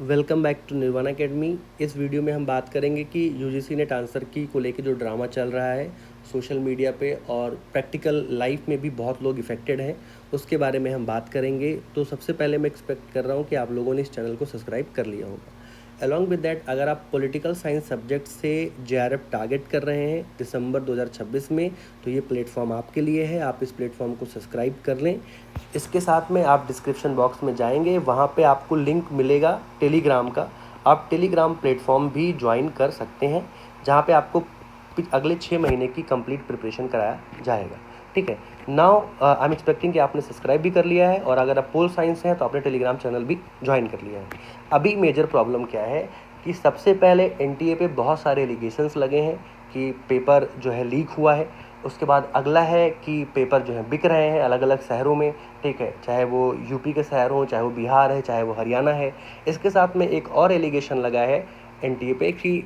Welcome back to Nirvana academy. इस video में हम बात करेंगे कि यूजीसी नेट आंसर की को लेके जो ड्रामा चल रहा है सोशल मीडिया पे और प्रैक्टिकल लाइफ में भी बहुत लोग इफ़ेक्टेड हैं, उसके बारे में हम बात करेंगे। तो सबसे पहले मैं एक्सपेक्ट कर रहा हूँ कि आप लोगों ने इस चैनल को सब्सक्राइब कर लिया होगा। अलॉन्ग विद दैट, अगर आप पॉलिटिकल साइंस सब्जेक्ट से जेआरएफ टारगेट कर रहे हैं दिसंबर 2026 में, तो ये प्लेटफॉर्म आपके लिए है। आप इस प्लेटफॉर्म को सब्सक्राइब कर लें। इसके साथ में आप डिस्क्रिप्शन बॉक्स में जाएंगे, वहाँ पे आपको लिंक मिलेगा टेलीग्राम का। आप टेलीग्राम प्लेटफॉर्म भी ज्वाइन कर सकते हैं, जहाँ पे आपको अगले 6 महीने की कंप्लीट प्रिपरेशन कराया जाएगा। ठीक है। नाउ आई एम एक्सपेक्टिंग कि आपने सब्सक्राइब भी कर लिया है, और अगर आप पोल साइंस हैं तो आपने टेलीग्राम चैनल भी ज्वाइन कर लिया है। अभी मेजर प्रॉब्लम क्या है कि सबसे पहले एनटीए पे बहुत सारे एलिगेशंस लगे हैं कि पेपर जो है लीक हुआ है। उसके बाद अगला है कि पेपर जो है बिक रहे हैं अलग अलग शहरों में। ठीक है, चाहे वो यूपी के शहर हों, चाहे वो बिहार है, चाहे वो हरियाणा है। इसके साथ में एक और एलिगेशन लगा है एनटीए पे कि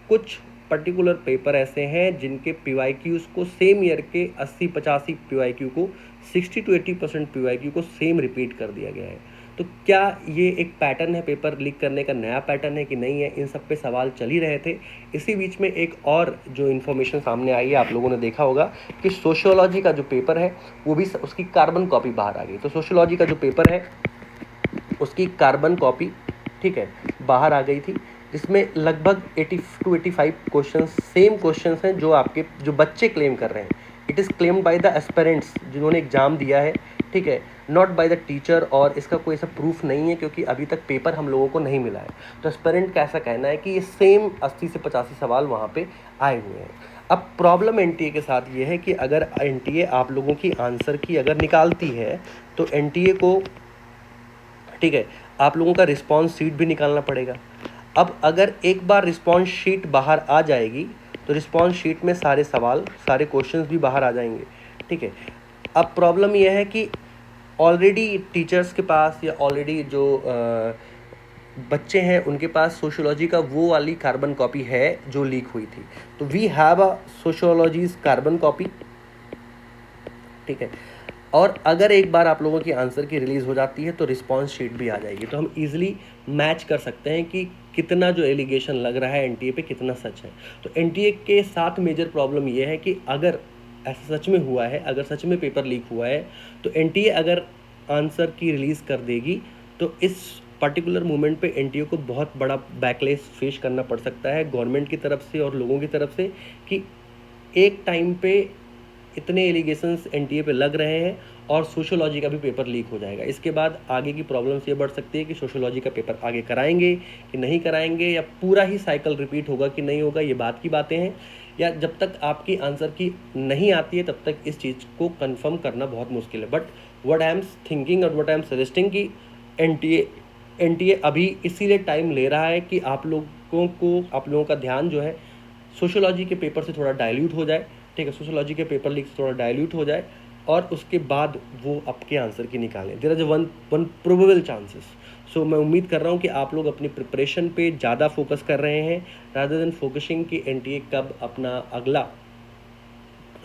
कुछ पर्टिकुलर पेपर ऐसे हैं जिनके पीवाईक्यूज को सेम ईयर के 80-85 पीवाईक्यू को 60-80% पीवाईक्यू को सेम रिपीट कर दिया गया है। तो क्या ये एक पैटर्न है, पेपर लीक करने का नया पैटर्न है कि नहीं है, इन सब पे सवाल चल ही रहे थे। इसी बीच में एक और जो इन्फॉर्मेशन सामने आई है, आप लोगों ने देखा होगा कि सोशियोलॉजी का जो पेपर है वो भी उसकी कार्बन कॉपी बाहर आ गई। तो सोशियोलॉजी का जो पेपर है उसकी कार्बन कॉपी, ठीक है, बाहर आ गई थी, जिसमें लगभग 80 to 85 क्वेश्चन सेम क्वेश्चंस हैं जो आपके जो बच्चे क्लेम कर रहे हैं। It is claimed by the aspirants जिन्होंने एग्जाम दिया है, ठीक है, नॉट बाय द टीचर। और इसका कोई ऐसा प्रूफ नहीं है क्योंकि अभी तक पेपर हम लोगों को नहीं मिला है। तो एस्पिरेंट का ऐसा कहना है कि ये सेम 80 से 85 सवाल वहाँ पे आए हुए हैं। अब प्रॉब्लम एनटीए के साथ ये है कि अगर एनटीए आप लोगों की आंसर की अगर निकालती है तो एनटीए को, ठीक है, आप लोगों का रिस्पॉन्स शीट भी निकालना पड़ेगा। अब अगर एक बार रिस्पॉन्स शीट बाहर आ जाएगी तो रिस्पॉन्स शीट में सारे सवाल, सारे क्वेश्चंस भी बाहर आ जाएंगे। ठीक है। अब प्रॉब्लम यह है कि ऑलरेडी टीचर्स के पास या ऑलरेडी जो बच्चे हैं उनके पास सोशियोलॉजी का वो वाली कार्बन कॉपी है जो लीक हुई थी। तो we have a sociology's carbon copy. ठीक है। और अगर एक बार आप लोगों की आंसर की रिलीज़ हो जाती है तो रिस्पॉन्स शीट भी आ जाएगी, तो हम इजीली मैच कर सकते हैं कि कितना जो एलिगेशन लग रहा है एनटीए पे कितना सच है। तो एनटीए के साथ मेजर प्रॉब्लम ये है कि अगर ऐसा सच में हुआ है, अगर सच में पेपर लीक हुआ है, तो एनटीए अगर आंसर की रिलीज़ कर देगी तो इस पर्टिकुलर मोमेंट पे एनटीए को बहुत बड़ा बैकलेस फेस करना पड़ सकता है गवर्नमेंट की तरफ से और लोगों की तरफ से, कि एक टाइम पे इतने एलिगेशंस एनटीए पे लग रहे हैं और सोशियोलॉजी का भी पेपर लीक हो जाएगा। इसके बाद आगे की प्रॉब्लम्स ये बढ़ सकती है कि सोशियोलॉजी का पेपर आगे कराएंगे कि नहीं कराएंगे, या पूरा ही साइकिल रिपीट होगा कि नहीं होगा, ये बात की बातें हैं। या जब तक आपकी आंसर की नहीं आती है तब तक इस चीज़ को कंफर्म करना बहुत मुश्किल है। But what I am thinking और व्हाट आई एम सजेस्टिंग कि एनटीए अभी इसीलिए टाइम ले रहा है कि आप लोगों का ध्यान जो है सोशियोलॉजी के पेपर से थोड़ा डाइल्यूट हो जाए। ठीक है, सोशियोलॉजी के पेपर लीक से थोड़ा डाइल्यूट हो जाए और उसके बाद वो आपके आंसर की निकालें। There is one probable chances. So मैं उम्मीद कर रहा हूँ कि आप लोग अपनी प्रिपरेशन पे ज़्यादा फोकस कर रहे हैं रादर देन फोकसिंग कि एनटीए कब अपना अगला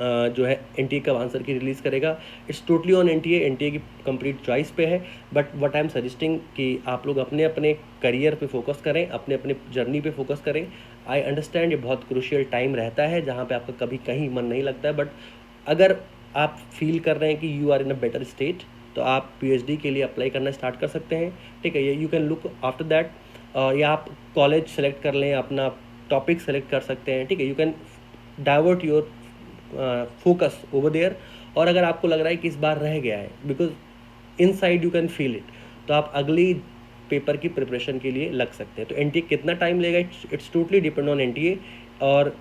जो है एनटीए कब आंसर की रिलीज़ करेगा। इट्स टोटली ऑन एनटीए की कंप्लीट चॉइस पे है। But what I am suggesting कि आप लोग अपने अपने करियर पे फोकस करें, अपने अपने जर्नी पे फोकस करें। आई अंडरस्टैंड ये बहुत क्रूशियल टाइम रहता है जहाँ पे आपका कभी कहीं मन नहीं लगता है, बट अगर आप फील कर रहे हैं कि you are in a better state तो आप पीएचडी के लिए अप्लाई करना स्टार्ट कर सकते हैं। ठीक है, ये you can look after that, या आप कॉलेज सेलेक्ट कर लें, अपना टॉपिक सेलेक्ट कर सकते हैं। ठीक है, you can divert your focus over there. और अगर आपको लग रहा है कि इस बार रह गया है, because inside you can feel it, तो आप अगली पेपर की प्रिपरेशन के लिए लग सकते हैं। तो एनटीए कितना टाइम लेगा, it's totally depend on NTA. और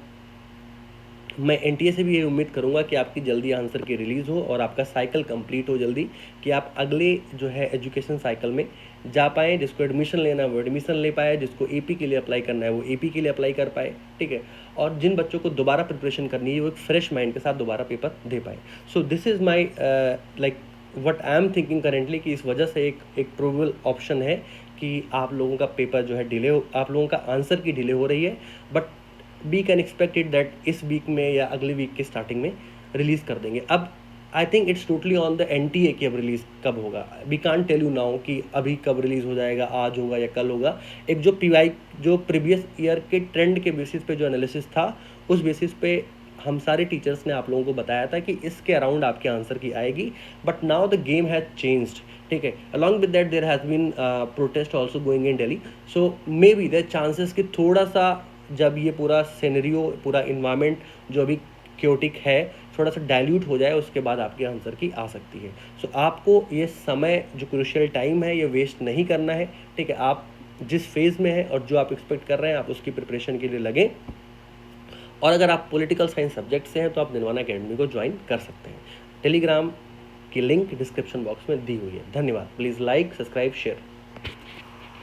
मैं एनटीए से भी ये उम्मीद करूंगा कि आपकी जल्दी आंसर की रिलीज़ हो और आपका साइकिल कंप्लीट हो जल्दी, कि आप अगले जो है एजुकेशन साइकिल में जा पाएँ। जिसको एडमिशन लेना है वो एडमिशन ले पाए, जिसको एपी के लिए अप्लाई करना है वो एपी के लिए अप्लाई कर पाए। ठीक है, और जिन बच्चों को दोबारा प्रिपरेशन करनी है वो एक फ्रेश माइंड के साथ दोबारा पेपर दे पाए। So this is my like what I am thinking currently, कि इस वजह से एक प्रोबेबल ऑप्शन है कि आप लोगों का पेपर जो है डिले हो, आप लोगों का आंसर की डिले हो रही है। But we can expect it that इस वीक में या अगले वीक के स्टार्टिंग में रिलीज़ कर देंगे। अब I think it's totally on the NTA कि अब रिलीज़ कब होगा। We can't tell you now कि अभी कब रिलीज़ हो जाएगा, आज होगा या कल होगा। एक जो प्रीवियस ईयर के ट्रेंड के बेसिस पे जो एनालिसिस था, उस बेसिस पे हम सारे टीचर्स ने आप लोगों को बताया था कि इसके अराउंड आपके आंसर की आएगी। But now the game has changed, ठीक है। Along with that there has been protest also going in Delhi, so may be there chances कि थोड़ा सा जब ये पूरा सिनेरियो, पूरा इन्वायरमेंट जो अभी क्योटिक है, थोड़ा सा डाइल्यूट हो जाए, उसके बाद आपके आंसर की आ सकती है। सो आपको ये समय, जो क्रूशियल टाइम है, ये वेस्ट नहीं करना है, ठीक है। आप जिस फेज़ में हैं और जो आप एक्सपेक्ट कर रहे हैं, आप उसकी प्रिपरेशन के लिए लगें। और अगर आप पॉलिटिकल साइंस सब्जेक्ट से हैं तो आप निर्वाणा अकेडमी को ज्वाइन कर सकते हैं। टेलीग्राम की लिंक डिस्क्रिप्शन बॉक्स में दी हुई है। धन्यवाद। Please like, subscribe, share.